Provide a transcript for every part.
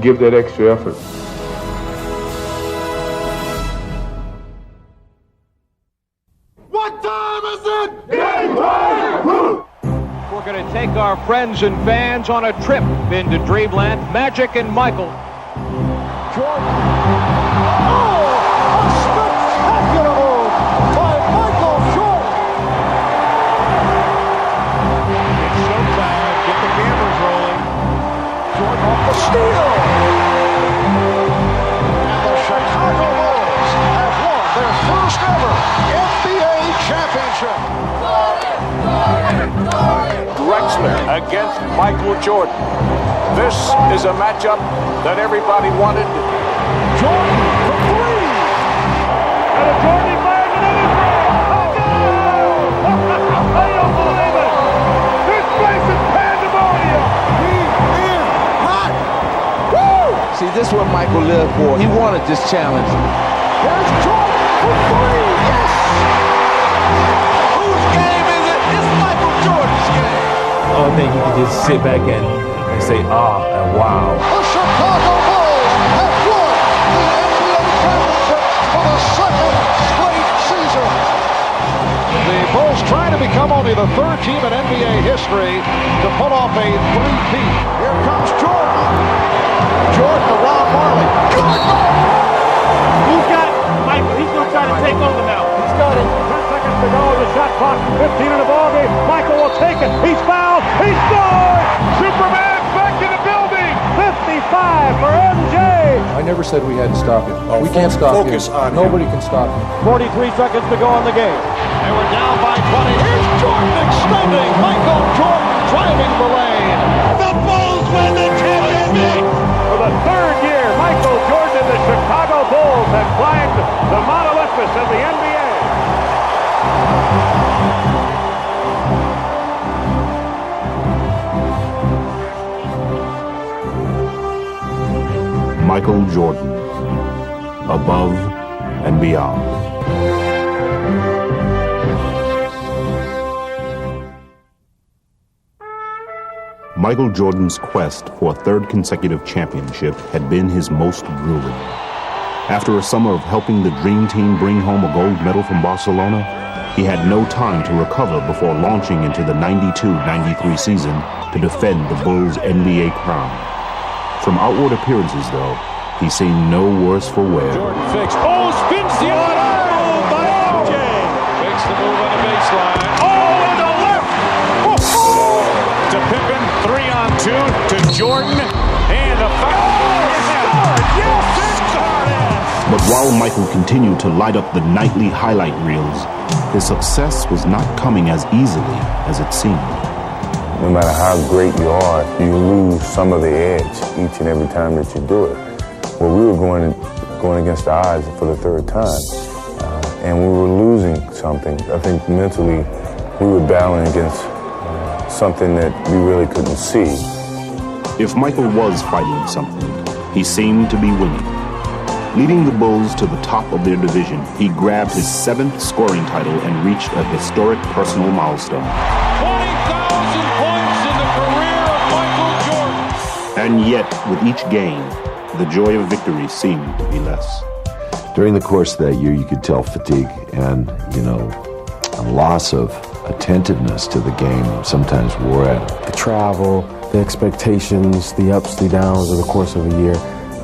give that extra effort. What time is it? Game time! We're going to take our friends and fans on a trip into Dreamland. Magic and Michael. Jordan. Oh, a spectacular move by Michael Jordan. It's showtime. Get the cameras rolling. Jordan off the steal. And the Chicago Bulls have won their first ever NBA championship. Drexler against Michael Jordan. This is a matchup that everybody wanted. Jordan for three. And a Jordan fires another three. Oh, no! I don't believe it. This place is pandemonium. He is hot. Woo! See, this is what Michael lived for. He wanted this challenge. There's Jordan for three. Yes! Whose game is it? It's Michael Jordan's game. I think you can just sit back and say, and wow. The Chicago Bulls have won the NBA championship for the second straight season. The Bulls trying to become only the third team in NBA history to pull off a three-peat. Here comes Jordan. Jordan to Ron Marley. Jordan! He's got Michael. He's going to try to take over now. He's got it. 10 seconds to go. The shot clock. 15 in the ballgame. Michael will take it. He's fouled. He scored. Superman back in the building. 55 for MJ. I never said we had to stop him. We can't stop him. Nobody can stop him. 43 seconds to go on the game. And we're down by 20. Here's Jordan extending. Michael Jordan driving the lane. The Bulls win the championship. For the third year, Michael Jordan and the Chicago Bulls have climbed the Mount Olympus of the NBA. Michael Jordan, above and beyond. Michael Jordan's quest for a third consecutive championship had been his most grueling. After a summer of helping the Dream Team bring home a gold medal from Barcelona, he had no time to recover before launching into the 92-93 season to defend the Bulls' NBA crown. From outward appearances, though, he seemed no worse for wear. Jordan fixed. Oh, spins the other move by MJ. Makes the move on the baseline. Oh, and the left. Oh, to Pippen, 3-on-2 to Jordan, and a foul. Yes, it started. But while Michael continued to light up the nightly highlight reels, his success was not coming as easily as it seemed. No matter how great you are, you lose some of the edge each and every time that you do it. Well, we were going against the odds for the third time, and we were losing something. I think mentally we were battling against something that we really couldn't see. If Michael was fighting something, he seemed to be winning. Leading the Bulls to the top of their division, he grabbed his 7th scoring title and reached a historic personal milestone. 20,000 points in the career of Michael Jordan. And yet, with each game, the joy of victory seemed to be less. During the course of that year, you could tell fatigue and, a loss of attentiveness to the game sometimes wore at it. The travel, the expectations, the ups, the downs of the course of a year.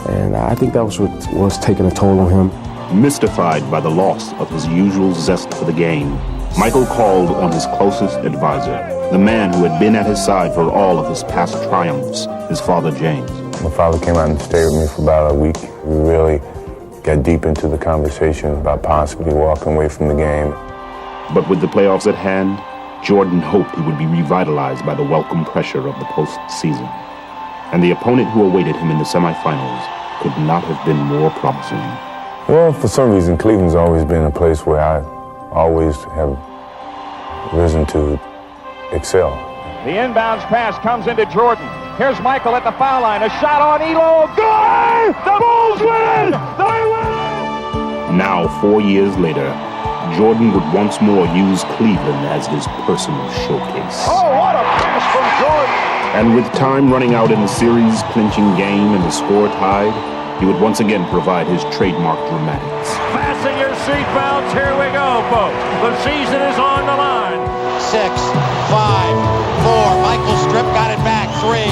And I think that was what was taking a toll on him. Mystified by the loss of his usual zest for the game, Michael called on his closest advisor, the man who had been at his side for all of his past triumphs, his father James. My father came out and stayed with me for about a week. We really got deep into the conversation about possibly walking away from the game. But with the playoffs at hand, Jordan hoped he would be revitalized by the welcome pressure of the postseason. And the opponent who awaited him in the semifinals could not have been more promising. Well, for some reason, Cleveland's always been a place where I always have risen to excel. The inbounds pass comes into Jordan. Here's Michael at the foul line. A shot on Elo. Good! The Bulls win! They win! Now, 4 years later, Jordan would once more use Cleveland as his personal showcase. Oh, what a pass from Jordan! And with time running out in the series-clinching game and the score tied, he would once again provide his trademark dramatics. Fasten your seatbelts. Here we go, folks. The season is on the line. 6, 5, 4. Michael Strip got it back. 3,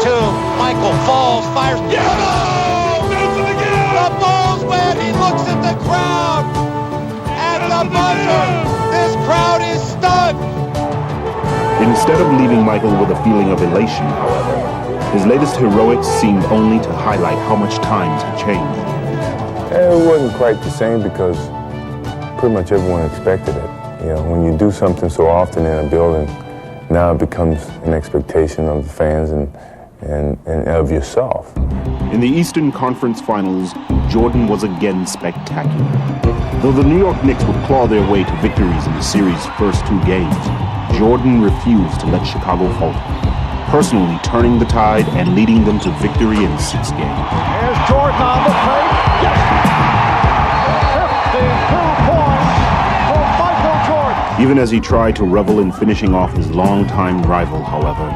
2. Michael falls, fires. Yeah! The Bulls win. He looks at the crowd. At the buzzer. This crowd is stunned. Instead of leaving Michael with a feeling of elation, however, his latest heroics seemed only to highlight how much times had changed. It wasn't quite the same because pretty much everyone expected it. You know, when you do something so often in a building, now it becomes an expectation of the fans and of yourself. In the Eastern Conference Finals, Jordan was again spectacular. Though the New York Knicks would claw their way to victories in the series' first 2 games, Jordan refused to let Chicago falter, personally turning the tide and leading them to victory in 6 games. Here's Jordan on the plate. Yes! 52 points for Michael Jordan. Even as he tried to revel in finishing off his longtime rival, however,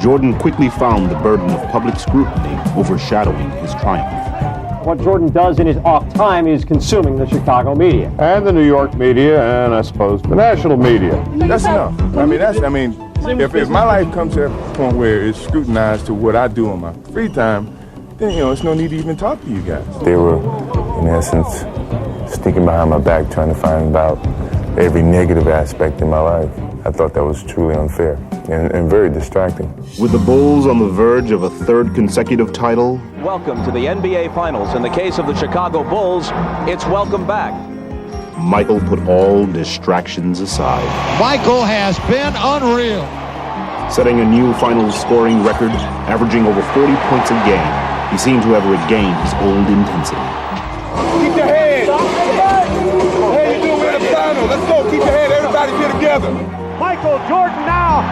Jordan quickly found the burden of public scrutiny overshadowing his triumph. What Jordan does in his off time is consuming the Chicago media. And the New York media, and I suppose the national media. That's enough. If my life comes to that point where it's scrutinized to what I do on my free time, then, it's no need to even talk to you guys. They were, in essence, sneaking behind my back trying to find out every negative aspect in my life. I thought that was truly unfair and very distracting. With the Bulls on the verge of a 3rd consecutive title. Welcome to the NBA Finals. In the case of the Chicago Bulls, it's welcome back. Michael put all distractions aside. Michael has been unreal. Setting a new finals scoring record, averaging over 40 points a game, he seemed to have regained his old intensity. Keep your head. Hey, you do it in the final. Let's go. Keep your head. Everybody get together. Michael Jordan now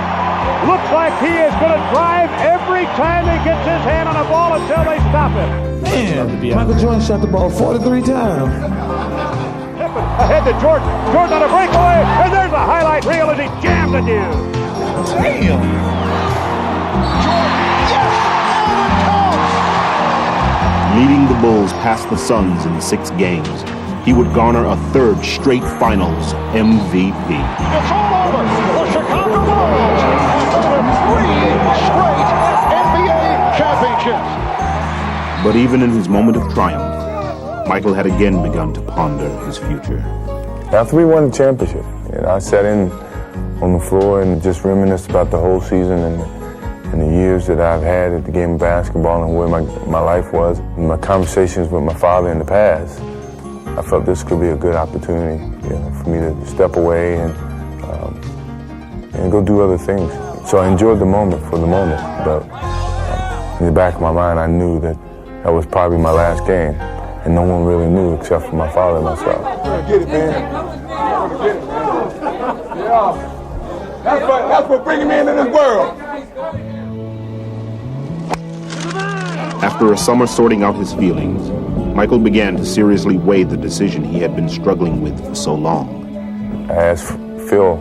looks like he is going to drive every time he gets his hand on a ball until they stop him. Man, Michael Jordan shot the ball 43 times. Ahead to Jordan. Jordan on a breakaway, and there's a highlight reel as he jams the dude. Damn. Jordan, yes, overcomes. Leading the Bulls past the Suns in 6 games, he would garner a 3rd straight Finals MVP. It's all over. The Chicago Bulls with 3 straight NBA championships. But even in his moment of triumph, Michael had again begun to ponder his future. After we won the championship, I sat in on the floor and just reminisced about the whole season and the years that I've had at the game of basketball and where my life was. And my conversations with my father in the past, I felt this could be a good opportunity, for me to step away and go do other things. So I enjoyed the moment for the moment, but in the back of my mind, I knew that was probably my last game. And no one really knew except for my father and myself. Get it, man. Get it, man. Yeah. That's what bringing me into this world. After a summer sorting out his feelings, Michael began to seriously weigh the decision he had been struggling with for so long. I asked Phil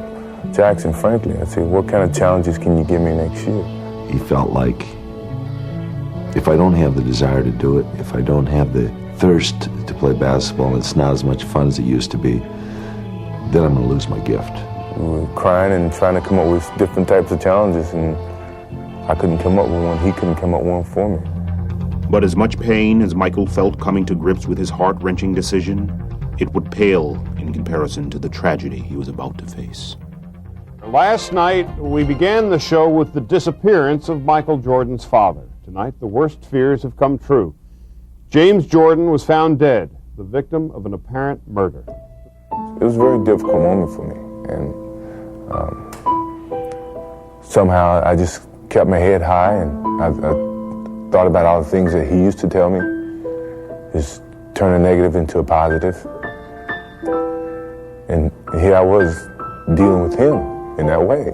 Jackson, frankly, I said, what kind of challenges can you give me next year? He felt like if I don't have the desire to do it, if I don't have the thirst to play basketball and it's not as much fun as it used to be, then I'm going to lose my gift. We were crying and trying to come up with different types of challenges, and I couldn't come up with one. He couldn't come up with one for me. But as much pain as Michael felt coming to grips with his heart-wrenching decision, it would pale in comparison to the tragedy he was about to face. Last night, we began the show with the disappearance of Michael Jordan's father. Tonight, the worst fears have come true. James Jordan was found dead, the victim of an apparent murder. It was a very difficult moment for me, and somehow I just kept my head high, and I thought about all the things that he used to tell me, just turn a negative into a positive. And here I was dealing with him in that way.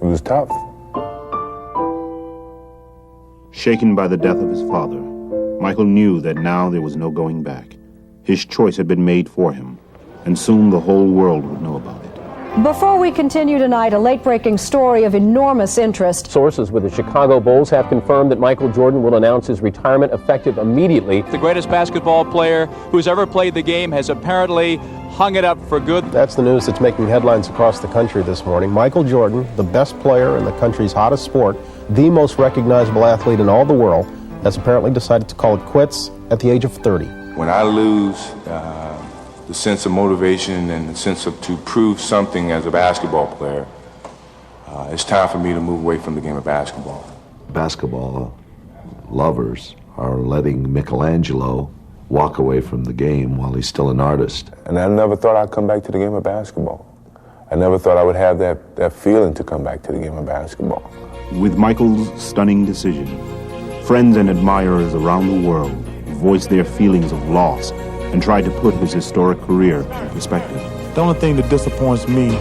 It was tough. Shaken by the death of his father, Michael knew that now there was no going back. His choice had been made for him, and soon the whole world would know about it. Before we continue tonight, a late-breaking story of enormous interest. Sources with the Chicago Bulls have confirmed that Michael Jordan will announce his retirement effective immediately. The greatest basketball player who's ever played the game has apparently hung it up for good. That's the news that's making headlines across the country this morning. Michael Jordan, the best player in the country's hottest sport, the most recognizable athlete in all the world, has apparently decided to call it quits at the age of 30. When I lose the sense of motivation and the sense of to prove something as a basketball player, it's time for me to move away from the game of basketball. Basketball lovers are letting Michelangelo walk away from the game while he's still an artist. And I never thought I'd come back to the game of basketball. I never thought I would have that feeling to come back to the game of basketball. With Michael's stunning decision, friends and admirers around the world voiced their feelings of loss and tried to put his historic career in perspective. The only thing that disappoints me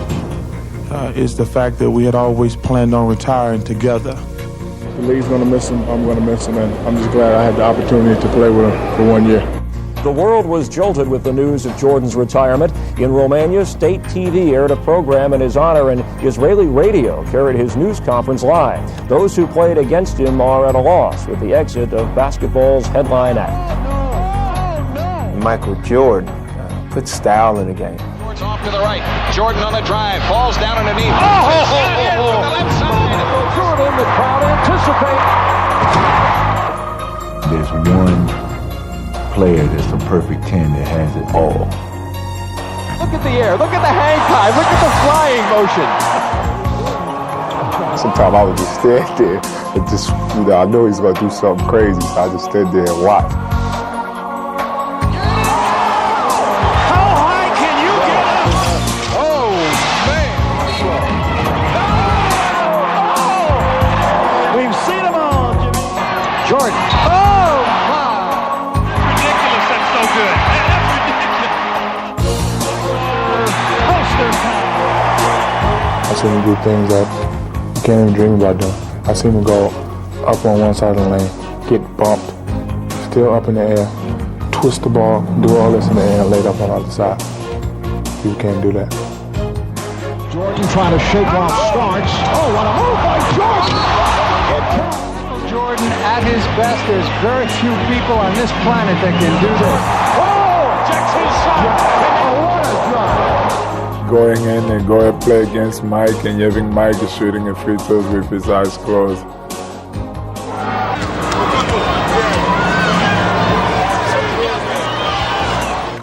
is the fact that we had always planned on retiring together. The league's going to miss him. I'm going to miss him, and I'm just glad I had the opportunity to play with him for 1 year. The world was jolted with the news of Jordan's retirement. In Romania, state TV aired a program in his honor, and Israeli radio carried his news conference live. Those who played against him are at a loss with the exit of basketball's headline act. Michael Jordan put style in the game. Jordan's off to the right. Jordan on the drive. Falls down underneath. To the left side. Jordan, the crowd anticipate. There's one player that's a perfect 10 that has it all. Look at the air. Look at the hang time. Look at the flying motion. Sometimes I would just stand there and just, I know he's going to do something crazy, so I just stand there and watch. Jordan. Oh, my. Ridiculous. That's so good. That's ridiculous. I seen him do things that you can't even dream about doing. I seen him go up on one side of the lane, get bumped, still up in the air, twist the ball, do all this in the air, and lay it up on the other side. People can't do that. Jordan trying to shake off Starks. Oh, what a move by Jordan. Jordan at his best. There's very few people on this planet that can do this. Oh, checks his shot. Oh, what a drive. Going in and go and play against Mike, and you think Mike is shooting a free throws with his eyes closed.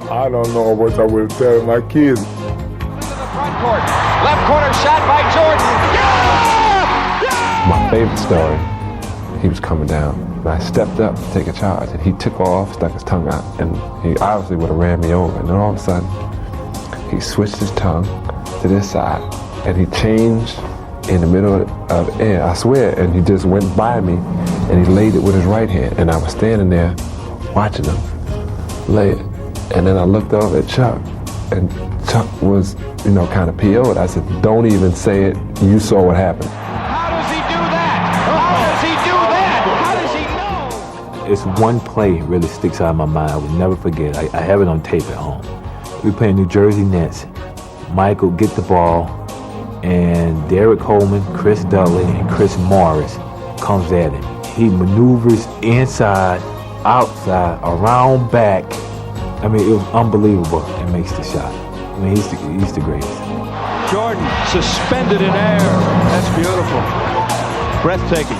I don't know what I will tell my kids. Into the front court. Left corner shot by Jordan. My favorite story, he was coming down, and I stepped up to take a charge, and he took off, stuck his tongue out, and he obviously would have ran me over. And then all of a sudden, he switched his tongue to this side, and he changed in the middle of the air, I swear, and he just went by me, and he laid it with his right hand, and I was standing there watching him lay it. And then I looked over at Chuck, and Chuck was, kind of PO'd. I said, don't even say it, you saw what happened. It's one play that really sticks out of my mind. I will never forget. I have it on tape at home. We play New Jersey Nets. Michael get the ball, and Derek Coleman, Chris Dudley, and Chris Morris comes at him. He maneuvers inside, outside, around back. I mean, it was unbelievable, and makes the shot. I mean, he's the greatest. Jordan suspended in air. That's beautiful. Breathtaking.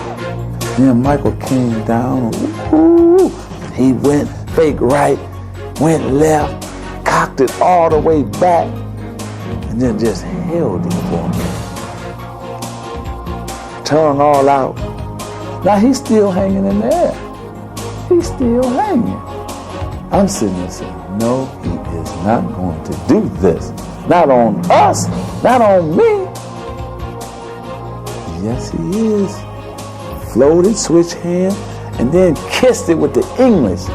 Then Michael came down. Ooh, he went fake right, went left, cocked it all the way back, and then just held it for me. Tongue all out. Now he's still hanging in there. He's still hanging. I'm sitting there saying, no, he is not going to do this. Not on us, not on me. Yes, he is. Floated, switch hand, and then kissed it with the English.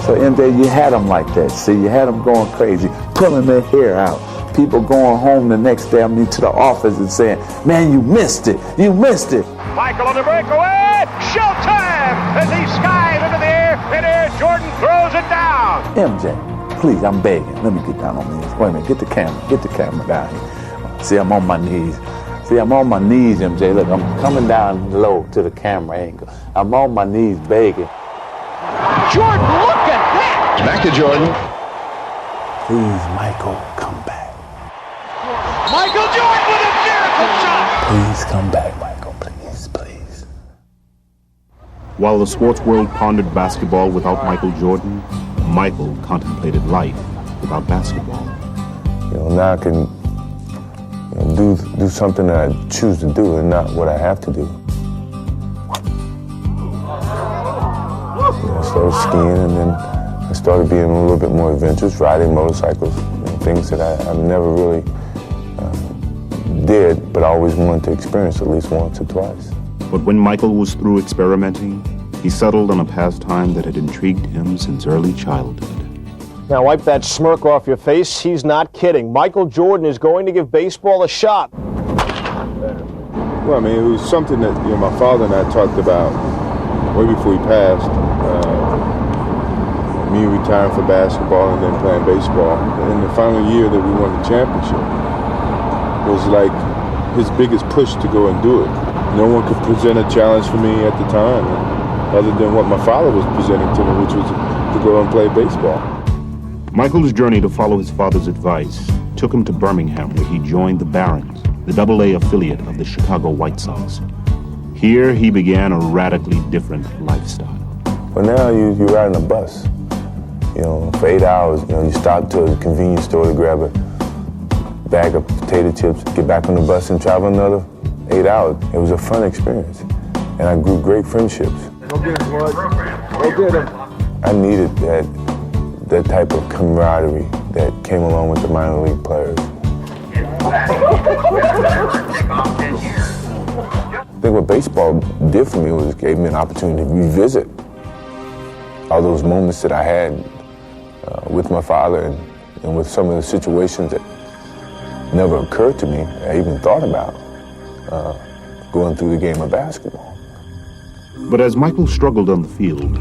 So MJ, you had them like that. See, you had them going crazy, pulling their hair out. People going home the next day, to the office and saying, man, you missed it. You missed it. Michael on the breakaway. Showtime as he skies into the air. It is. Jordan throws it down. MJ, please, I'm begging. Let me get down on my knees. Wait a minute, get the camera down here. See, I'm on my knees. See, I'm on my knees, MJ. Look, I'm coming down low to the camera angle. I'm on my knees begging. Jordan, look at that! Back to Jordan. Please, Michael, come back. Michael Jordan with a miracle shot! Please come back, Michael. Please, please. While the sports world pondered basketball without Michael Jordan, Michael contemplated life without basketball. Now I can do something that I choose to do and not what I have to do. I started skiing, and then I started being a little bit more adventurous, riding motorcycles, things that I never really did, but I always wanted to experience at least once or twice. But when Michael was through experimenting, he settled on a pastime that had intrigued him since early childhood. Now wipe that smirk off your face. He's not kidding. Michael Jordan is going to give baseball a shot. Well, I mean, it was something that my father and I talked about way before he passed. Me retiring for basketball and then playing baseball. In the final year that we won the championship was like his biggest push to go and do it. No one could present a challenge for me at the time, other than what my father was presenting to me, which was to go and play baseball. Michael's journey to follow his father's advice took him to Birmingham, where he joined the Barons, the AA affiliate of the Chicago White Sox. Here he began a radically different lifestyle. Well, now you ride in a bus. For 8 hours, you stop to a convenience store to grab a bag of potato chips, get back on the bus and travel another 8 hours. It was a fun experience, and I grew great friendships. Go get him, boys. Go get him. I needed that type of camaraderie that came along with the minor league players. I think what baseball did for me was gave me an opportunity to revisit all those moments that I had with my father and with some of the situations that never occurred to me, I even thought about going through the game of basketball. But as Michael struggled on the field,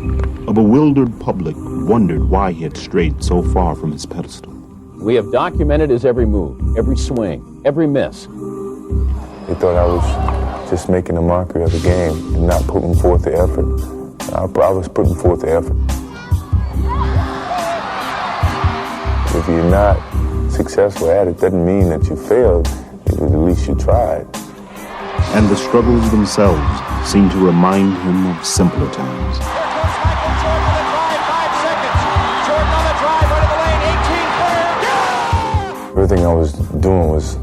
a bewildered public wondered why he had strayed so far from his pedestal. We have documented his every move, every swing, every miss. They thought I was just making a mockery of the game and not putting forth the effort. I was putting forth the effort. If you're not successful at it, doesn't mean that you failed. At least you tried. And the struggles themselves seemed to remind him of simpler times. Everything I was doing was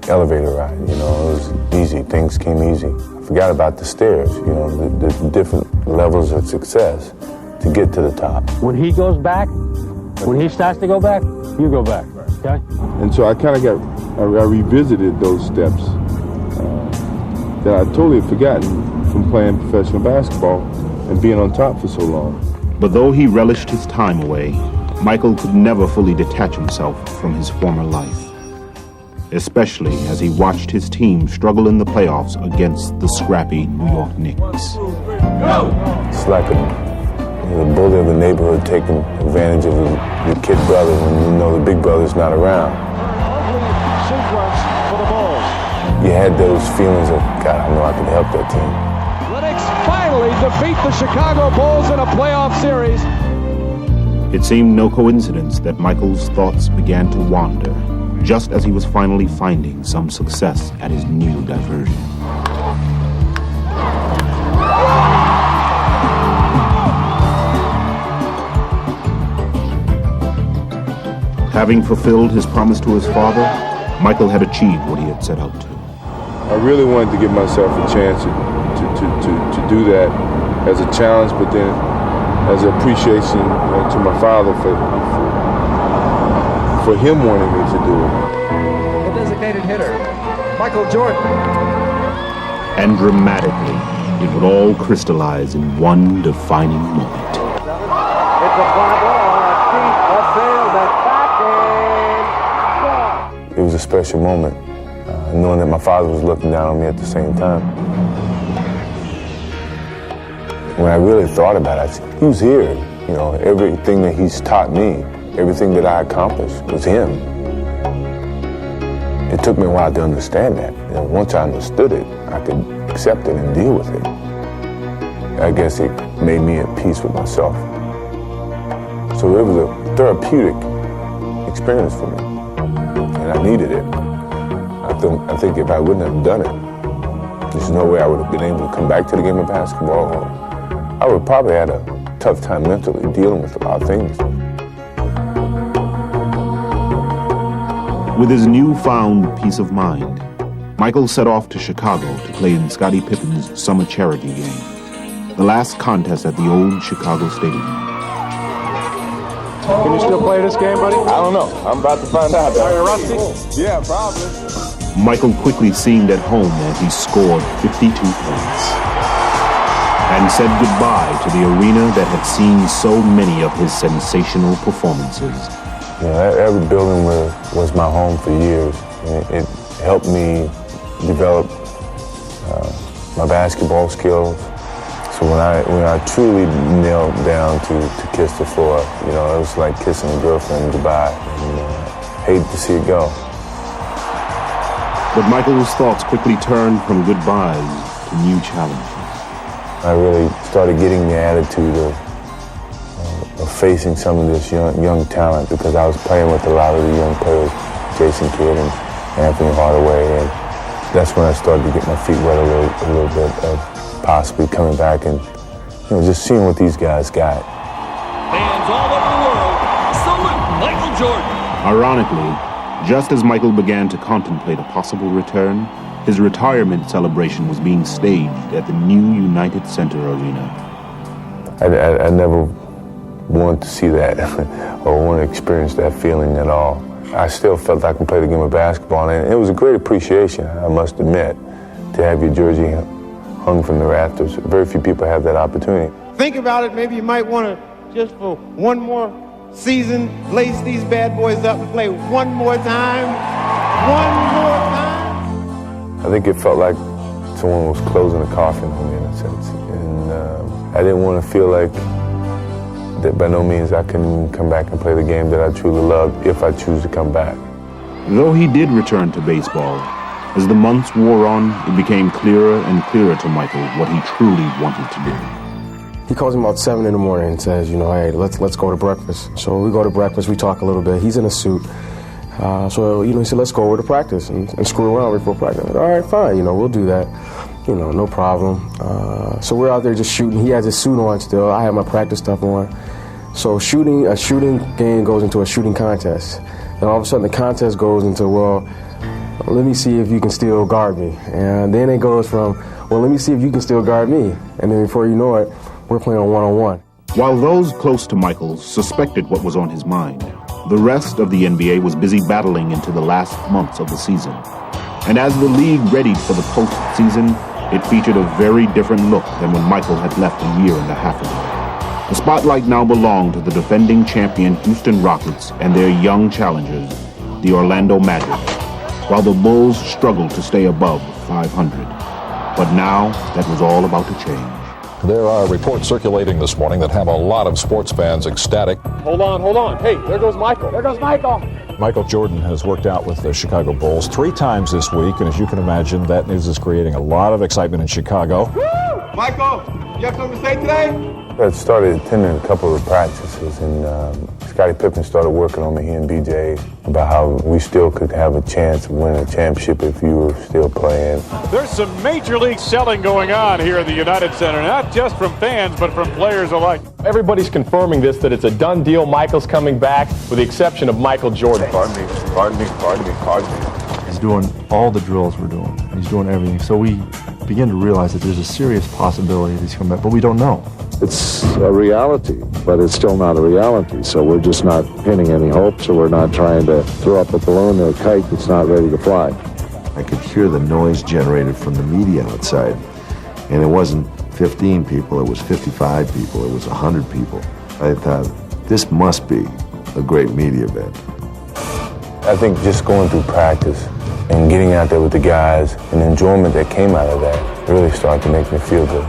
elevator ride, it was easy, things came easy. I forgot about the stairs, the different levels of success to get to the top. When he goes back, when he starts to go back, you go back, okay? And so I kind of I revisited those steps that I'd totally forgotten from playing professional basketball and being on top for so long. But though he relished his time away, Michael could never fully detach himself from his former life, especially as he watched his team struggle in the playoffs against the scrappy New York Knicks. It's like the bully of the neighborhood taking advantage of the kid brother when the big brother's not around. Sequence for the Bulls. You had those feelings of, God, I know I can help that team. Lennox finally defeat the Chicago Bulls in a playoff series. It seemed no coincidence that Michael's thoughts began to wander, just as he was finally finding some success at his new diversion. Having fulfilled his promise to his father, Michael had achieved what he had set out to. I really wanted to give myself a chance to do that as a challenge, but then as an appreciation to my father for him wanting me to do it. The designated hitter, Michael Jordan. And dramatically, it would all crystallize in one defining moment. It's a fly ball, a deep, a sail, that's back and It was a special moment, knowing that my father was looking down on me at the same time. When I really thought about it, he was here. You know, everything that he's taught me, everything that I accomplished was him. It took me a while to understand that. And once I understood it, I could accept it and deal with it. I guess it made me at peace with myself. So it was a therapeutic experience for me, and I needed it. I think if I wouldn't have done it, there's no way I would have been able to come back to the game of basketball. I would probably had a tough time mentally dealing with a lot of things. With his newfound peace of mind, Michael set off to Chicago to play in Scottie Pippen's summer charity game, the last contest at the old Chicago Stadium. Can you still play this game, buddy? I don't know. I'm about to find out. Are you rusty? Yeah, probably. Michael quickly seemed at home as he scored 52 points and said goodbye to the arena that had seen so many of his sensational performances. You know, every building was my home for years. It helped me develop my basketball skills. So when I truly knelt down to kiss the floor, you know, it was like kissing a girlfriend goodbye. And hated to see it go. But Michael's thoughts quickly turned from goodbyes to new challenges. I really started getting the attitude of facing some of this young talent, because I was playing with a lot of the young players, Jason Kidd and Anthony Hardaway, and that's when I started to get my feet wet a little bit of possibly coming back and, you know, just seeing what these guys got. Fans all over the world, salute Michael Jordan. Ironically, just as Michael began to contemplate a possible return, his retirement celebration was being staged at the new United Center Arena. I never wanted to see that or want to experience that feeling at all. I still felt I could play the game of basketball, and it was a great appreciation, I must admit, to have your jersey hung from the rafters. Very few people have that opportunity. Think about it, maybe you might want to, just for one more season, lace these bad boys up and play one more time. One more time. I think it felt like someone was closing a coffin on me in a sense. And I didn't want to feel like that by no means I can come back and play the game that I truly love if I choose to come back. Though he did return to baseball, as the months wore on, it became clearer and clearer to Michael what he truly wanted to do. He calls me about 7 in the morning and says, you know, hey, let's go to breakfast. So we go to breakfast, we talk a little bit. He's in a suit. So, you know, he said, let's go over to practice and screw around before practice. I said, all right, fine, you know, we'll do that. You know, no problem. So we're out there just shooting. He has his suit on still. I have my practice stuff on. So a shooting game goes into a shooting contest. And all of a sudden the contest goes into, well, let me see if you can still guard me. And then it goes from, well, let me see if you can still guard me. And then before you know it, we're playing one-on-one. While those close to Michael suspected what was on his mind, the rest of the NBA was busy battling into the last months of the season. And as the league readied for the postseason, it featured a very different look than when Michael had left a year and a half ago. The spotlight now belonged to the defending champion Houston Rockets and their young challengers, the Orlando Magic, while the Bulls struggled to stay above 500. But now, that was all about to change. There are reports circulating this morning that have a lot of sports fans ecstatic. Hold on. Hey, there goes Michael. There goes Michael. Michael Jordan has worked out with the Chicago Bulls 3 times this week, and as you can imagine, that news is creating a lot of excitement in Chicago. Woo! Michael, you have something to say today? I started attending a couple of practices, and Scottie Pippen started working on me, he and BJ, about how we still could have a chance of winning a championship if you were still playing. There's some major league selling going on here at the United Center, not just from fans, but from players alike. Everybody's confirming this, that it's a done deal. Michael's coming back, with the exception of Michael Jordan. Pardon me. He's doing all the drills we're doing. He's doing everything. So we begin to realize that there's a serious possibility that he's coming back, but we don't know. It's a reality, but it's still not a reality. So we're just not pinning any hopes, or we're not trying to throw up a balloon or a kite that's not ready to fly. I could hear the noise generated from the media outside, and it wasn't 15 people, it was 55 people, it was 100 people. I thought, this must be a great media event. I think just going through practice and getting out there with the guys and the enjoyment that came out of that really started to make me feel good.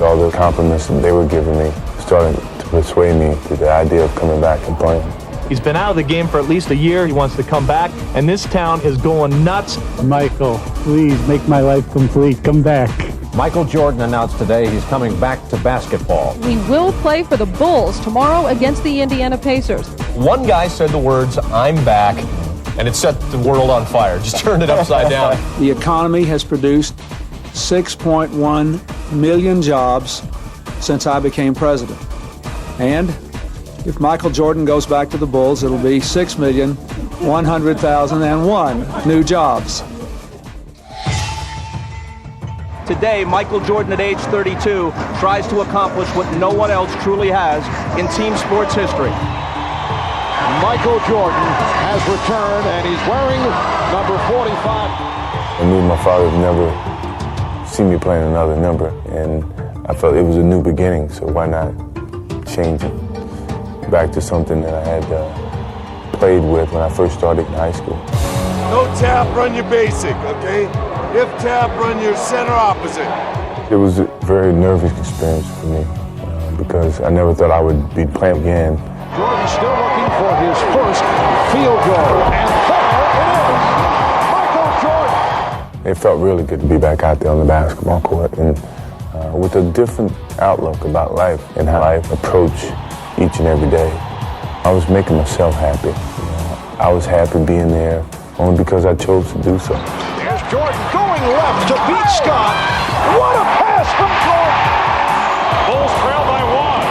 All the compliments that they were giving me started to persuade me to the idea of coming back and playing. He's been out of the game for at least a year. He wants to come back, and this town is going nuts. Michael, please make my life complete. Come back. Michael Jordan announced today he's coming back to basketball. He will play for the Bulls tomorrow against the Indiana Pacers. One guy said the words, "I'm back," and it set the world on fire. Just turned it upside down. The economy has produced 6.1 million jobs since I became president. And if Michael Jordan goes back to the Bulls, it'll be 6,100,001 new jobs. Today, Michael Jordan, at age 32, tries to accomplish what no one else truly has in team sports history. Michael Jordan has returned, and he's wearing number 45. I knew my father would never see me playing another number, and I felt it was a new beginning, so why not change it back to something that I had played with when I first started in high school. No tap, run your basic, okay? If tap, run your center opposite. It was a very nervous experience for me because I never thought I would be playing again. Jordan still looking for his first field goal, and there it is! Michael Jordan! It felt really good to be back out there on the basketball court and with a different outlook about life and how I approach each and every day. I was making myself happy. I was happy being there only because I chose to do so. There's Jordan going left to beat Scott. What a pass from Jordan! Bulls trail by one.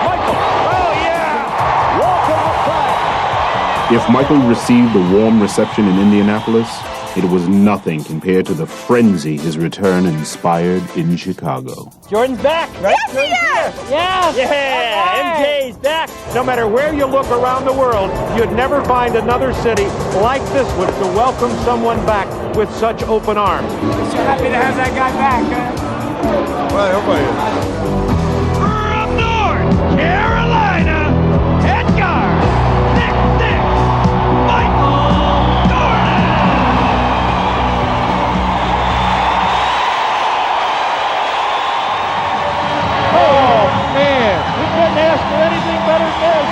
Michael, oh yeah! Walking the flag. If Michael received a warm reception in Indianapolis, it was nothing compared to the frenzy his return inspired in Chicago. Jordan's back, right? Yes, he is! Yes! Yeah, MJ's back. No matter where you look around the world, you'd never find another city like this one to welcome someone back with such open arms. So happy to have that guy back, huh? Well, everybody is. From North Carolina, Edgar, Nick, Michael Jordan! Oh, man. We couldn't ask for anything better than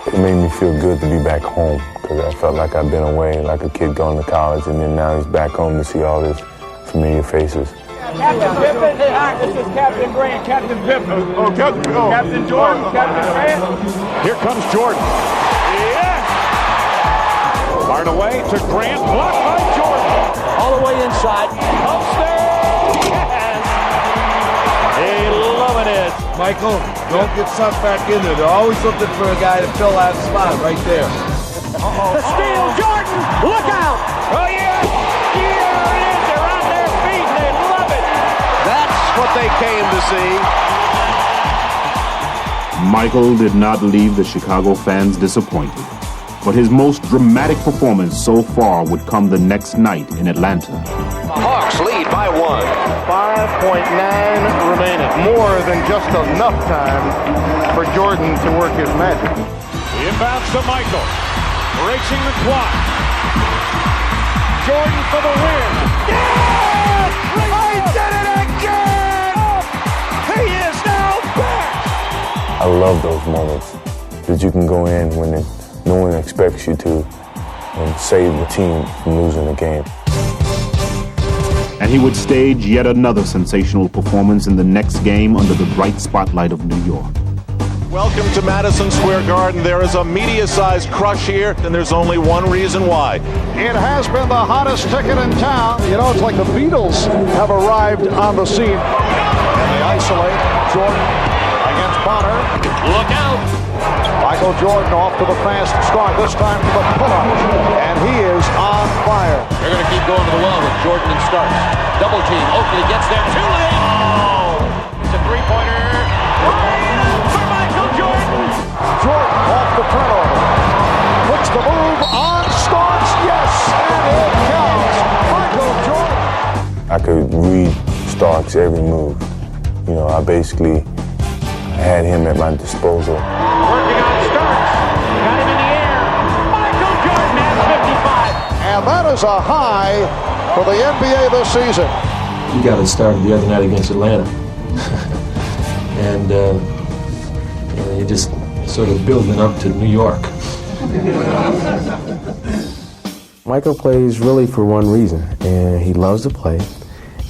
this. It made me feel good to be back home because I felt like I'd been away, like a kid going to college, and then now he's back home to see all these familiar faces. Captain Pippen, this is Captain Grant, Captain Pippen. Captain Jordan, Captain Grant. Here comes Jordan. Yeah! Fired away to Grant, blocked by Jordan. All the way inside. Upstairs! Yes! Hey, loving it. Michael, don't get sucked back in there. They're always looking for a guy to fill that spot right there. The steal, Jordan! Look out! Oh, yeah! Here it is! They're on their feet and they love it! That's what they came to see. Michael did not leave the Chicago fans disappointed, but his most dramatic performance so far would come the next night in Atlanta. The Hawks lead by 1. 5.9 remaining. More than just enough time for Jordan to work his magic. The inbounds to Michael. Racing the clock. Jordan for the win. Yes! He did it again! He is now back! I love those moments that you can go in when no one expects you to and save the team from losing the game. And he would stage yet another sensational performance in the next game under the bright spotlight of New York. Welcome to Madison Square Garden. There is a media-sized crush here, and there's only one reason why. It has been the hottest ticket in town. You know, it's like the Beatles have arrived on the scene. And they isolate Jordan against Bonner. Look out! Michael Jordan off to the fast start, this time to the pull-up. And he is on fire. They're going to keep going to the well with Jordan and Starks. Double team. Oakley gets there too late. Oh! It's a three-pointer. For Michael Jordan. Jordan off the turnover. Puts the move on Starks. Yes, and it counts. Michael Jordan. I could read Starks' every move. You know, I basically had him at my disposal. Working on Starks. Got him in the air. Michael Jordan has 55. And that is a high for the NBA this season. You got it started the other night against Atlanta. and you're just sort of building up to New York. Michael plays really for one reason, and he loves to play,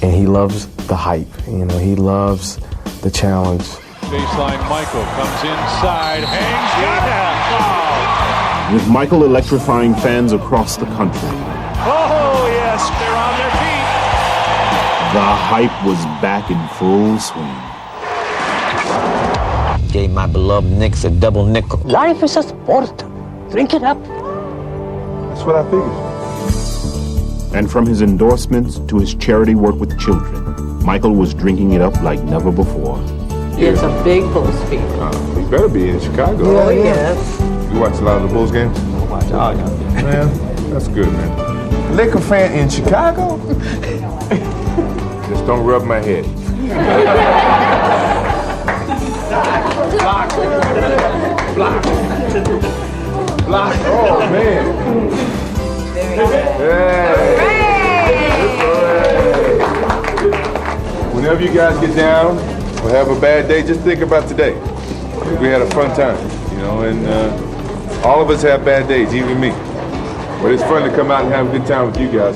and he loves the hype. You know, he loves the challenge. Baseline Michael comes inside, hangs, got it! With Michael electrifying fans across the country, Oh, yes, they're on their feet. the hype was back in full swing. Gave my beloved Knicks a double nickel. Life is a sport. Drink it up. That's what I figured. And from his endorsements to his charity work with children, Michael was drinking it up like never before. It's a big Bulls fan. He better be in Chicago. Oh, yes. You watch a lot of the Bulls games? I watch all y'all. Man, that's good, man. Laker fan in Chicago? Just don't rub my head. Block. Oh, man. Whenever you guys get down or have a bad day, just think about today. We had a fun time, you know, and all of us have bad days, even me. But it's fun to come out and have a good time with you guys.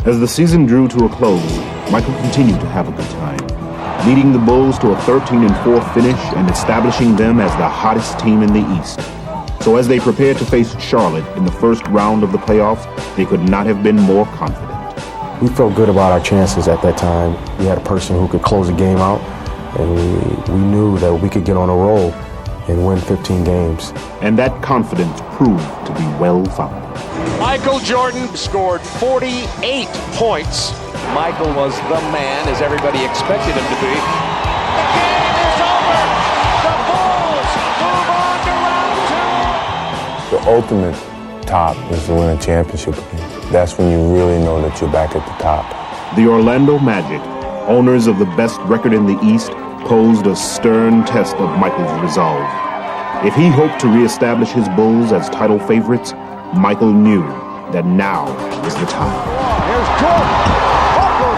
As the season drew to a close, Michael continued to have a good time, leading the Bulls to a 13-4 finish and establishing them as the hottest team in the East. So as they prepared to face Charlotte in the first round of the playoffs, they could not have been more confident. We felt good about our chances at that time. We had a person who could close the game out, and we knew that we could get on a roll and win 15 games. And that confidence proved to be well-founded. Michael Jordan scored 48 points. Michael was the man, as everybody expected him to be. The game is over. The Bulls move on to round two. The ultimate top is to win a championship again. That's when you really know that you're back at the top. The Orlando Magic, owners of the best record in the East, posed a stern test of Michael's resolve. If he hoped to reestablish his Bulls as title favorites, Michael knew that now was the time. Here's Jordan.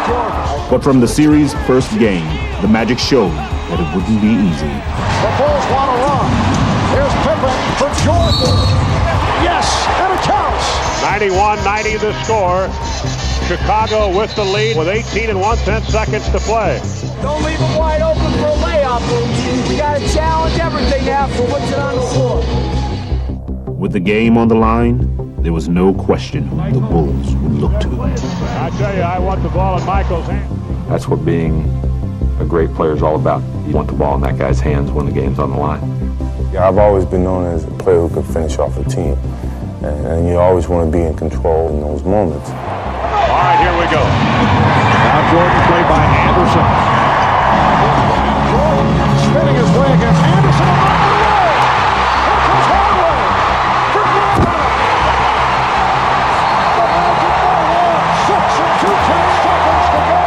Jordan. But from the series' first game, the Magic showed that it wouldn't be easy. The Bulls want to run. Here's Pippen for Jordan. Yes, and it counts. 91-90 the score. Chicago with the lead with 18 and 1/10 seconds to play. Don't leave them wide open for a layup. We got to challenge everything now for what's it on the floor. With the game on the line, there was no question who the Bulls would look to. I tell you, I want the ball in Michael's hand. That's what being a great player is all about. You want the ball in that guy's hands when the game's on the line. Yeah, I've always been known as a player who could finish off a team. And you always want to be in control in those moments. All right, here we go. Now Jordan played by Anderson. Jordan spinning his way against Anderson. Here comes Hardaway. For Jordan. The Magic by 1. 6 and 2/10 seconds to go.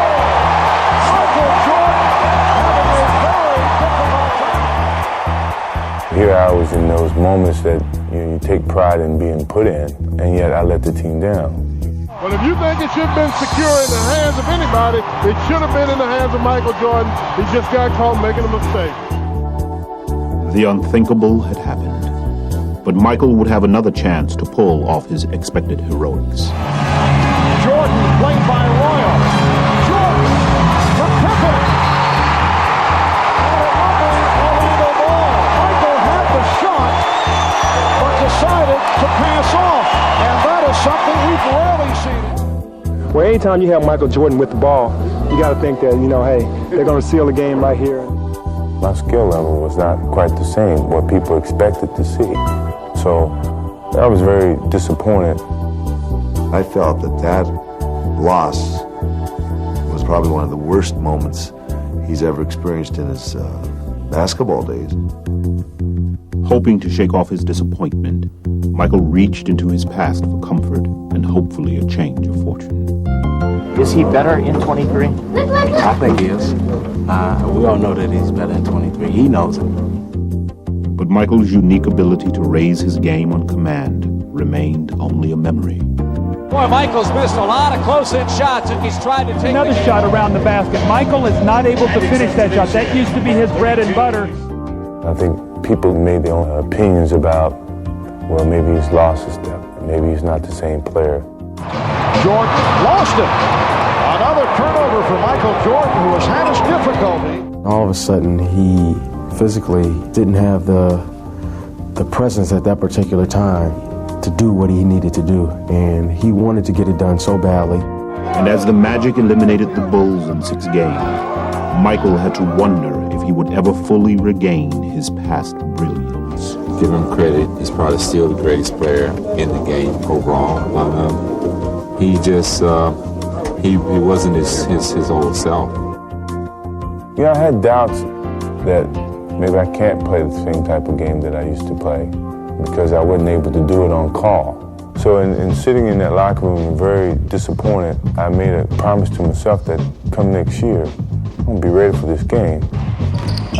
Michael Jordan having a very difficult time. Here I was in those moments that you take pride in being put in, and yet I let the team down. Well, if you think it should have been secure in the hands of anybody, it should have been in the hands of Michael Jordan. He just got caught making a mistake. The unthinkable had happened, but Michael would have another chance to pull off his expected heroics. Jordan played by Royal. Jordan for Pippen. And a lovely Orlando ball. Michael had the shot, but decided to pass off. And that is something we've rarely seen. Well, anytime you have Michael Jordan with the ball, you got to think that, hey, they're going to seal the game right here. My skill level was not quite the same, what people expected to see. So I was very disappointed. I felt that loss was probably one of the worst moments he's ever experienced in his basketball days. Hoping to shake off his disappointment, Michael reached into his past for comfort and hopefully a change of fortune. Is he better in 23? I think he is. We all know that he's better in 23. He knows it. But Michael's unique ability to raise his game on command remained only a memory. Boy, Michael's missed a lot of close-in shots, and he's tried to take another shot around the basket. Michael is not able to finish that shot. That used to be his bread and butter. I think people made their own opinions about, well, maybe he's lost his step. Maybe he's not the same player. Jordan lost it. Another turnover for Michael Jordan, who has had his difficulty. All of a sudden, he physically didn't have the presence at that particular time to do what he needed to do, and he wanted to get it done so badly. And as the Magic eliminated the Bulls in 6 games, Michael had to wonder if he would ever fully regain his past brilliance. Give him credit. He's probably still the greatest player in the game overall. He just he wasn't his old self. Yeah, I had doubts that maybe I can't play the same type of game that I used to play because I wasn't able to do it on call. So in sitting in that locker room, very disappointed, I made a promise to myself that come next year, I'm going to be ready for this game.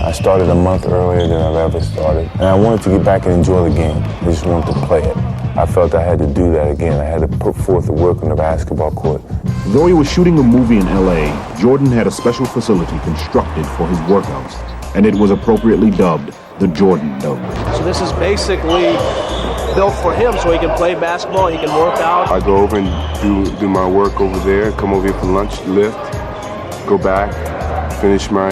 I started a month earlier than I've ever started, and I wanted to get back and enjoy the game. I just wanted to play it. I felt I had to do that again. I had to put forth the work on the basketball court. Though he was shooting a movie in L.A., Jordan had a special facility constructed for his workouts, and it was appropriately dubbed the Jordan Dome. So this is basically built for him so he can play basketball, he can work out. I go over and do my work over there, come over here for lunch, lift, go back, finish my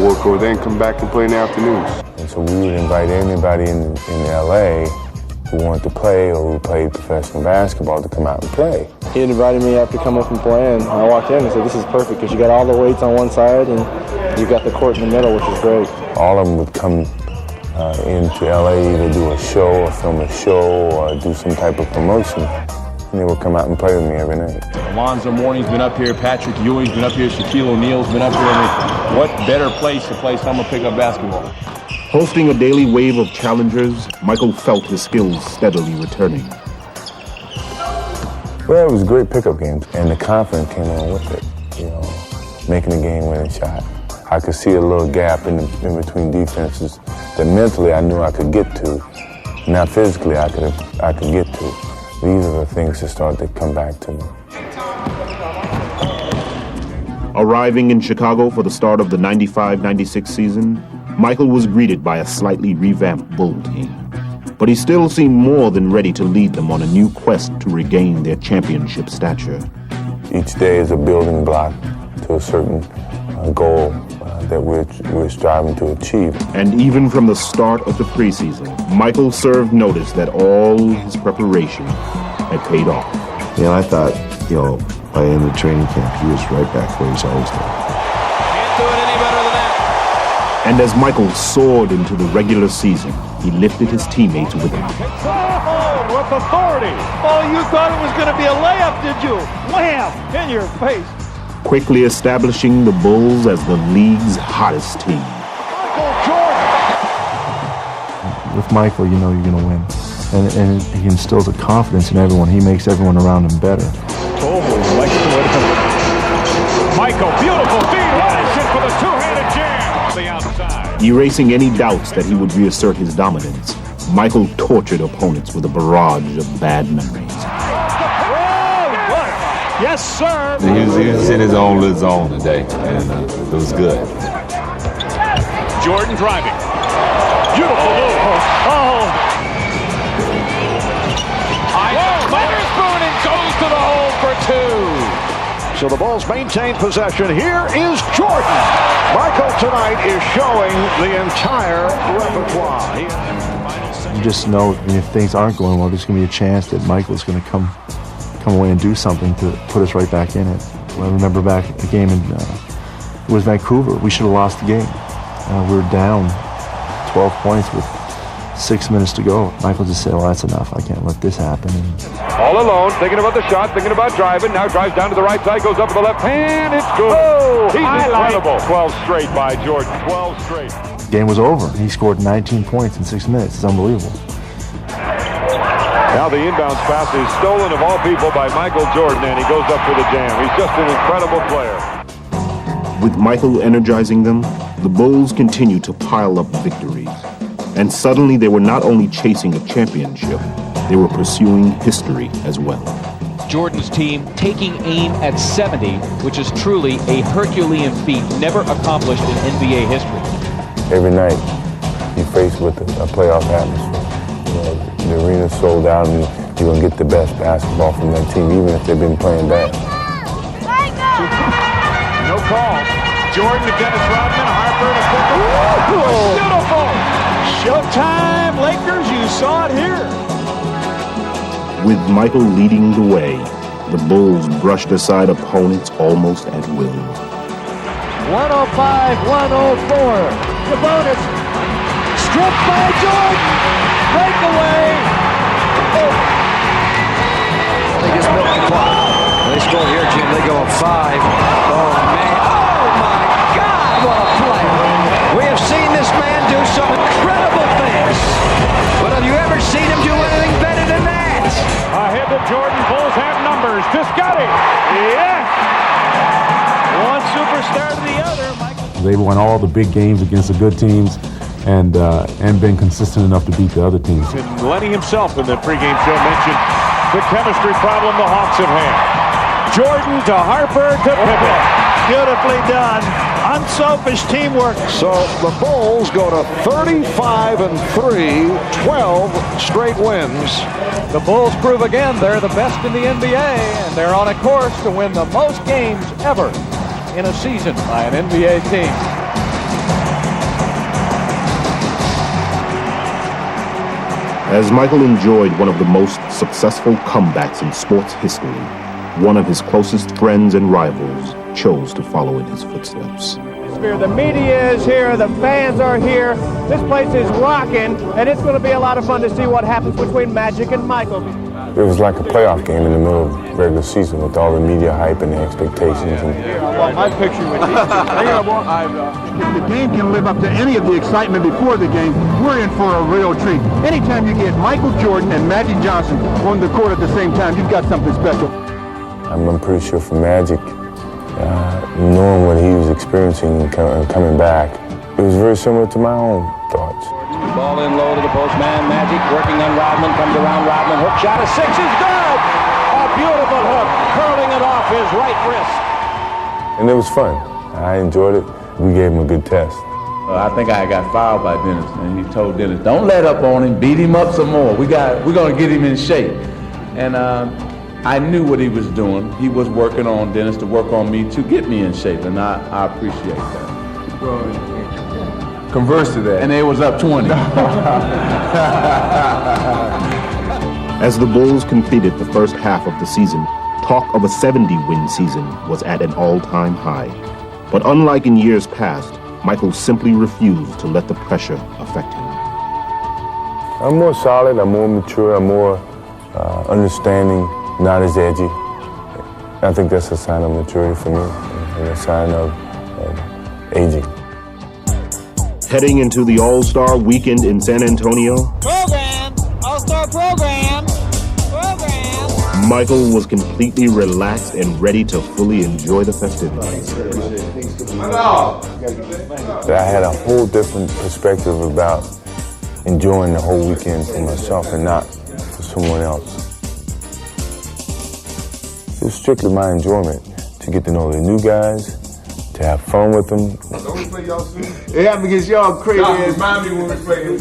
work over there, and come back and play in the afternoons. And so we would invite anybody in L.A. who wanted to play or who played professional basketball to come out and play. He invited me after coming from playing. I walked in and said, this is perfect because you got all the weights on one side and you got the court in the middle, which is great. All of them would come into LA, either do a show or film a show or do some type of promotion. And they would come out and play with me every night. Alonzo Mourning's been up here, Patrick Ewing's been up here, Shaquille O'Neal's been up here. I mean, what better place to play summer pickup basketball? Hosting a daily wave of challengers, Michael felt his skills steadily returning. Well, it was a great pickup game, and the confidence came along with it, you know, making a game-winning shot. I could see a little gap in between defenses that mentally I knew I could get to, not physically I could get to. These are the things that started to come back to me. Arriving in Chicago for the start of the 95-96 season, Michael was greeted by a slightly revamped Bull team. But he still seemed more than ready to lead them on a new quest to regain their championship stature. Each day is a building block to a certain goal that we're striving to achieve. And even from the start of the preseason, Michael served notice that all his preparation had paid off. Yeah, I thought, by the end of training camp, he was right back where he's always been. Can't do it any better than that. And as Michael soared into the regular season, he lifted his teammates with him. With authority. Oh, you thought it was going to be a layup, did you? Wham! In your face. Quickly establishing the Bulls as the league's hottest team. Michael Jordan. With Michael, you know you're going to win. And he instills a confidence in everyone. He makes everyone around him better. Michael, beautiful feed, Robinson for the two-handed jam on the outside. Erasing any doubts that he would reassert his dominance, Michael tortured opponents with a barrage of bad memories. Yes, sir. He was in his own little zone today, and it was good. Jordan driving. Beautiful move. Oh. Witherspoon and goes to the hole for two. So the Bulls maintain possession. Here is Jordan. Michael tonight is showing the entire repertoire. You just know if things aren't going well, there's going to be a chance that Michael's going to come away and do something to put us right back in it. I remember back at the game in it was Vancouver. We should have lost the game. We were down 12 points with 6 minutes to go. Michael just said, well, that's enough. I can't let this happen. All alone, thinking about the shot, thinking about driving. Now drives down to the right side, goes up to the left hand. It's good. Oh, he's incredible. 12 straight by Jordan. 12 straight. The game was over. He scored 19 points in 6 minutes. It's unbelievable. Now the inbounds pass is stolen of all people by Michael Jordan, and he goes up for the jam. He's just an incredible player. With Michael energizing them, the Bulls continued to pile up victories. And suddenly they were not only chasing a championship, they were pursuing history as well. Jordan's team taking aim at 70, which is truly a Herculean feat never accomplished in NBA history. Every night, you're faced with a playoff atmosphere. You know, the arena's sold out, and you're going to get the best basketball from that team, even if they've been playing bad. No call. Jordan to Dennis Rodman, Harper to Booker. Beautiful! Showtime, Lakers, you saw it here. With Michael leading the way, the Bulls brushed aside opponents almost at will. 105-104. Sabonis. Stripped by Jordan. Breakaway. Oh. They just milked the clock. They scored here, Jim. They go up 5. Oh, man. Oh, my God. What a play. We have seen this man do some incredible things. But have you ever seen him do anything better than that? Ahead to Jordan. Bulls have numbers. Piscotty. Yeah. One superstar to the other. They won all the big games against the good teams and been consistent enough to beat the other teams. And Lenny himself in the pregame show mentioned the chemistry problem the Hawks have had. Jordan to Harper to Pippen. Beautifully done. Unselfish teamwork. So the Bulls go to 35-3, 12 straight wins. The Bulls prove again they're the best in the NBA, and they're on a course to win the most games ever in a season by an NBA team. As Michael enjoyed one of the most successful comebacks in sports history, one of his closest friends and rivals chose to follow in his footsteps. The media is here, the fans are here, this place is rocking, and it's going to be a lot of fun to see what happens between Magic and Michael. It was like a playoff game in the middle of regular season with all the media hype and the expectations. I want my picture with you. If the game can live up to any of the excitement before the game, we're in for a real treat. Anytime you get Michael Jordan and Magic Johnson on the court at the same time, you've got something special. I'm pretty sure for Magic, knowing what he was experiencing and coming back, it was very similar to my own thoughts. Ball in low to the postman. Magic working on Rodman. Comes around Rodman. Hook shot of 6 is good. A beautiful hook. Curling it off his right wrist. And it was fun. I enjoyed it. We gave him a good test. I think I got fouled by Dennis, and he told Dennis, don't let up on him. Beat him up some more. We're going to get him in shape. And I knew what he was doing. He was working on Dennis to work on me to get me in shape, and I appreciate that. Well, converse to that. And it was up 20. As the Bulls completed the first half of the season, talk of a 70-win season was at an all-time high. But unlike in years past, Michael simply refused to let the pressure affect him. I'm more solid, I'm more mature, I'm more understanding, not as edgy. I think that's a sign of maturity for me and a sign of aging. Heading into the All-Star weekend in San Antonio, Program. All-Star program. Michael was completely relaxed and ready to fully enjoy the festivities. I had a whole different perspective about enjoying the whole weekend for myself and not for someone else. It was strictly my enjoyment to get to know the new guys, to have fun with them. It happened against y'all crazy ass.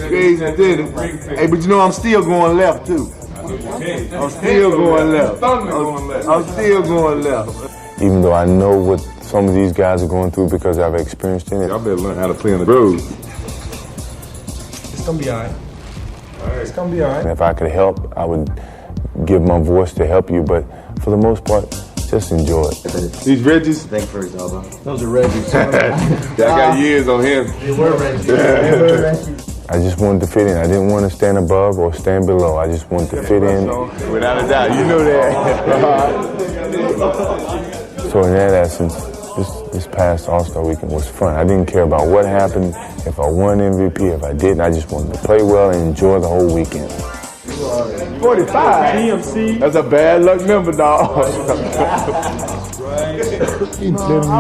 Crazy did it. Hey, but you know I'm still going left too. I'm still going left. I'm still going left. Even though I know what some of these guys are going through because I've experienced it. Y'all better learn how to play on the road. It's gonna be all right. It's gonna be all right. And if I could help, I would give my voice to help you, but for the most part, just enjoy it. These Reggies? Thank you for his elbow. Those are Reggies. I got years on him. They were Reggies. I just wanted to fit in. I didn't want to stand above or stand below. I just wanted to fit in. Without a doubt, you know that. So in that essence, this past All-Star weekend was fun. I didn't care about what happened, if I won MVP, if I didn't. I just wanted to play well and enjoy the whole weekend. 45. DMC. That's a bad luck number, dog. I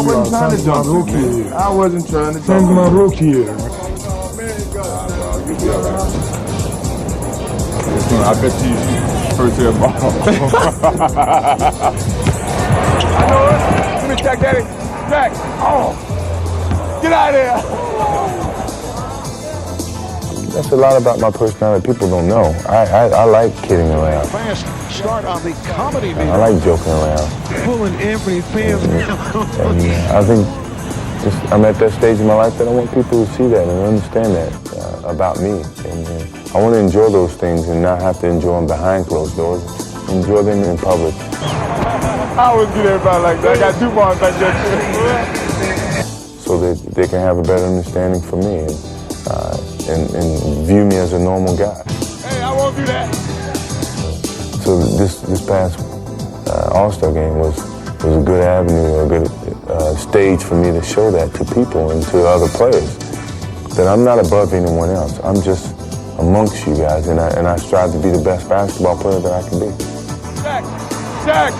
wasn't trying to jump rookie. I wasn't trying to jump my rookie. I bet you first year ball. I know it. Let me check, Daddy. Jack. Oh. Get out of here. That's a lot about my personality people don't know. I like kidding around. Fast start on the comedy meter. I like joking around. Pulling Anthony fans. And I think I'm at that stage in my life that I want people to see that and understand that about me. And I want to enjoy those things and not have to enjoy them behind closed doors. Enjoy them in public. I always get everybody like that. I got 2 balls like that. So that they can have a better understanding for me and view me as a normal guy. Hey, I won't do that. So this past All-Star game was a good avenue, a good stage for me to show that to people and to other players. That I'm not above anyone else. I'm just amongst you guys, and I strive to be the best basketball player that I can be. Jack!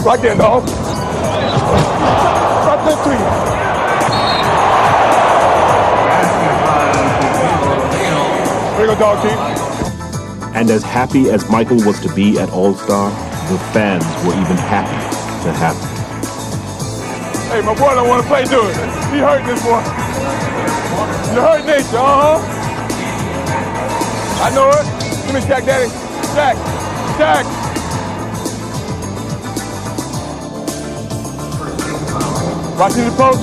Right there, dog. Right there, 3. There you go, dog team. And as happy as Michael was to be at All-Star, the fans were even happy to have him. Hey, my boy don't want to play, do it. He hurting this boy. You hurt nature, I know it. Give me Jack, Daddy. Jack. Watching the post.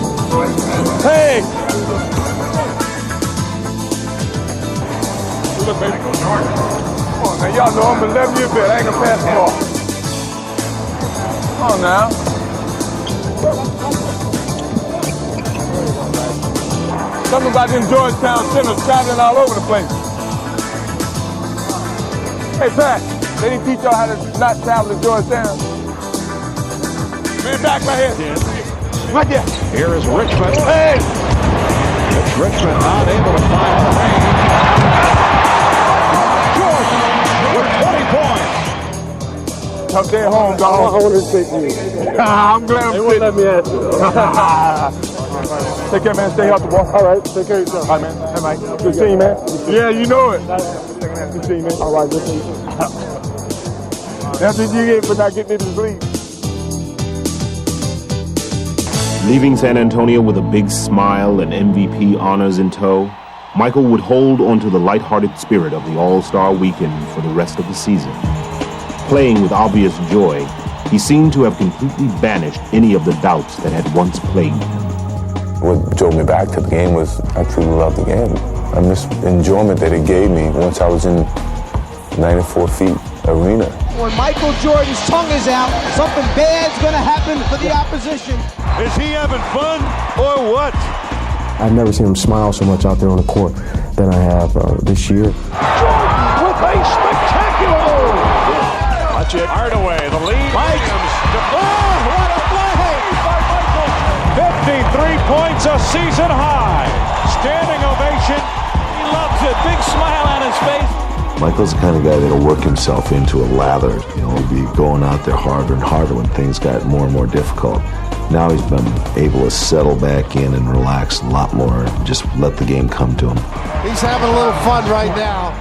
Hey. Look, baby. Come on, now. Y'all know I'm 11 years old. I ain't gonna pass the ball. Come on, now. Something about them Georgetown centers traveling all over the place. Hey, Pat, they didn't teach y'all how to not travel to Georgetown. Man, back my head. Right there. Here is Richmond. Hey! It's Richmond not able to find the range. Jordan with 20 points. Tough day at home, dog. I want to take you. I'm glad I'm won't let me ask you. Take care, man. Stay healthy, boy. All right. Take care of yourself. All right, man. Hey, Mike. Good seeing you, man. Yeah, you know it. Good seeing you, man. All right. Good seeing you. That's what you get for not getting into the league. Leaving San Antonio with a big smile and MVP honors in tow, Michael would hold onto the lighthearted spirit of the All-Star weekend for the rest of the season. Playing with obvious joy, he seemed to have completely banished any of the doubts that had once plagued him. What drove me back to the game was I truly loved the game. I miss the enjoyment that it gave me once I was in 94 feet arena. When Michael Jordan's tongue is out, something bad's going to happen for the opposition. Is he having fun or what? I've never seen him smile so much out there on the court than I have this year. Jordan with a spectacular move. Watch it. Hardaway, the lead. Williams. Oh, what a play by Michael. 53 points, a season high. Standing ovation. He loves it. Big smile on his face. Michael's the kind of guy that'll work himself into a lather. You know, he'll be going out there harder and harder when things got more and more difficult. Now he's been able to settle back in and relax a lot more and just let the game come to him. He's having a little fun right now.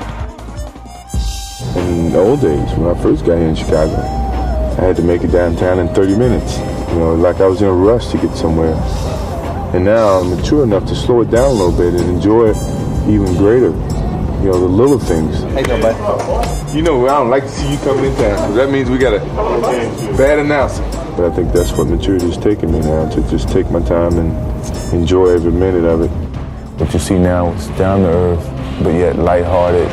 In the old days, when I first got here in Chicago, I had to make it downtown in 30 minutes. You know, like I was in a rush to get somewhere. And now I'm mature enough to slow it down a little bit and enjoy it even greater. You know, the little things. Hey, no, buddy. You know, I don't like to see you coming in town, because that means we got a bad announcer. But I think that's what maturity is taking me now, to just take my time and enjoy every minute of it. What you see now is down to earth, but yet lighthearted.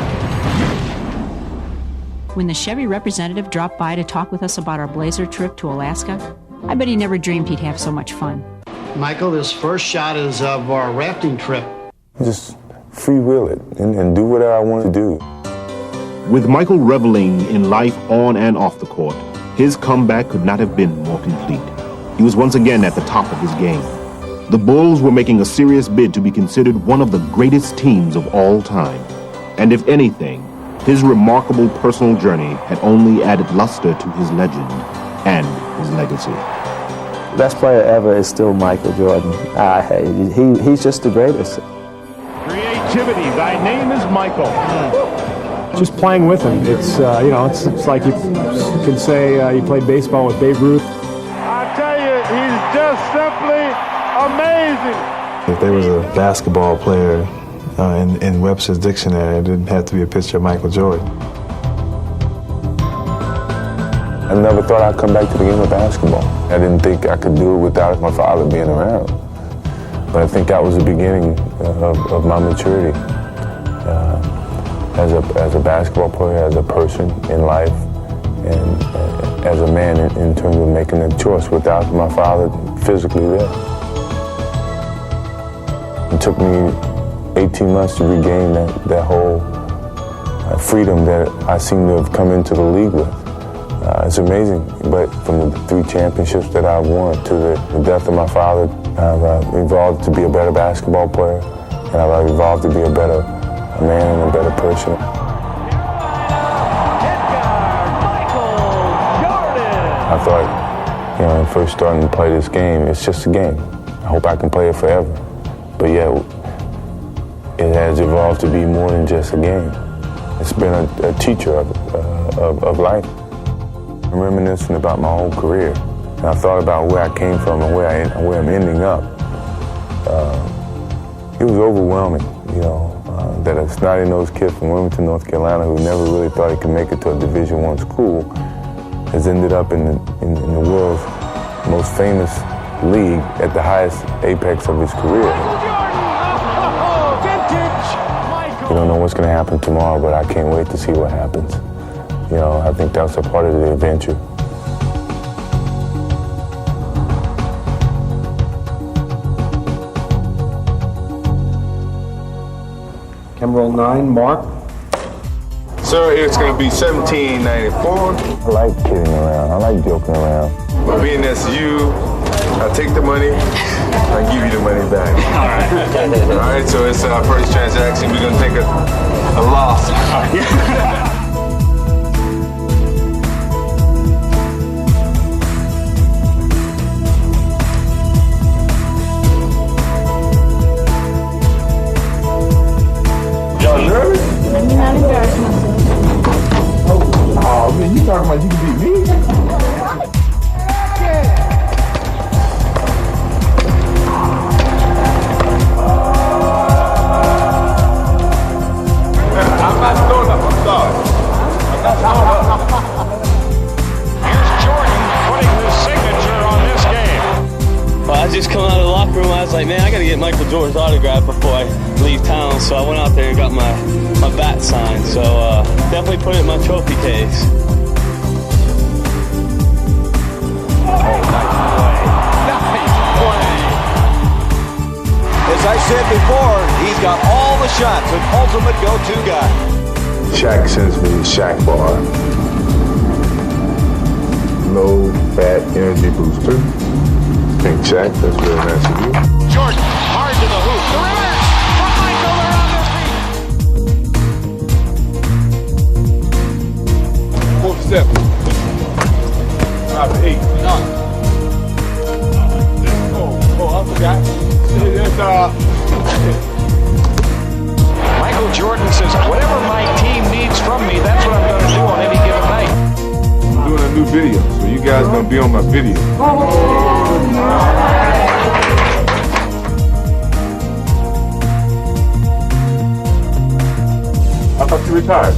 When the Chevy representative dropped by to talk with us about our Blazer trip to Alaska, I bet he never dreamed he'd have so much fun. Michael, this first shot is of our rafting trip. Just freewheel it and do whatever I want to do. With Michael reveling in life on and off the court, his comeback could not have been more complete. He was once again at the top of his game. The Bulls were making a serious bid to be considered one of the greatest teams of all time. And if anything, his remarkable personal journey had only added luster to his legend and his legacy. Best player ever is still Michael Jordan. He's just the greatest. Creativity. Thy name is Michael. just playing with him. It's it's like you can say you played baseball with Babe Ruth. I tell you, he's just simply amazing. If there was a basketball player in Webster's dictionary, it didn't have to be a picture of Michael Jordan. I never thought I'd come back to the game of basketball. I didn't think I could do it without my father being around. But I think that was the beginning of my maturity as a basketball player, as a person in life, and as a man in terms of making a choice without my father physically there. It took me 18 months to regain that whole freedom that I seem to have come into the league with. It's amazing, but from the 3 championships that I've won to the death of my father, I've evolved to be a better basketball player, and I've evolved to be a better man and a better person. I thought, when first starting to play this game, it's just a game. I hope I can play it forever. But yeah, it has evolved to be more than just a game. It's been a teacher of life. I'm reminiscing about my whole career, and I thought about where I came from and where I'm ending up. It was overwhelming, that a snotty-nosed kid from Wilmington, North Carolina, who never really thought he could make it to a Division I school, has ended up in the world's most famous league at the highest apex of his career. You don't know what's going to happen tomorrow, but I can't wait to see what happens. I think that's a part of the adventure. Camera roll 9, Mark. So it's going to be 1794. I like kidding around. I like joking around. But being that's you, I take the money, I give you the money back. All right. All right, so it's our first transaction. We're going to take a loss. Y'all nervous? I'm not embarrassed myself. Oh, man, you talking about you can beat me? I'm not throwing up, I'm sorry. I'm not throwing up. Here's Jordan putting his signature on this game. Well, I just come out of the locker room, I was like, man, I got to get Michael Jordan's autograph before I leave town. So I went out there and got my bat signed. So definitely put it in my trophy case. As I said before, he's got all the shots, an ultimate go-to guy. Shaq sends me Shaq Bar. Low fat energy booster. Pink Shaq, that's very nice of you. Jordan, hard to the hoop. The reverse from Michael, they're on their feet. 4 7. 5 to 8. Oh, I forgot. Michael Jordan says, whatever my team needs from me, that's what I'm going to do on any given night. I'm doing a new video, so you guys are going to be on my video. I thought you retired.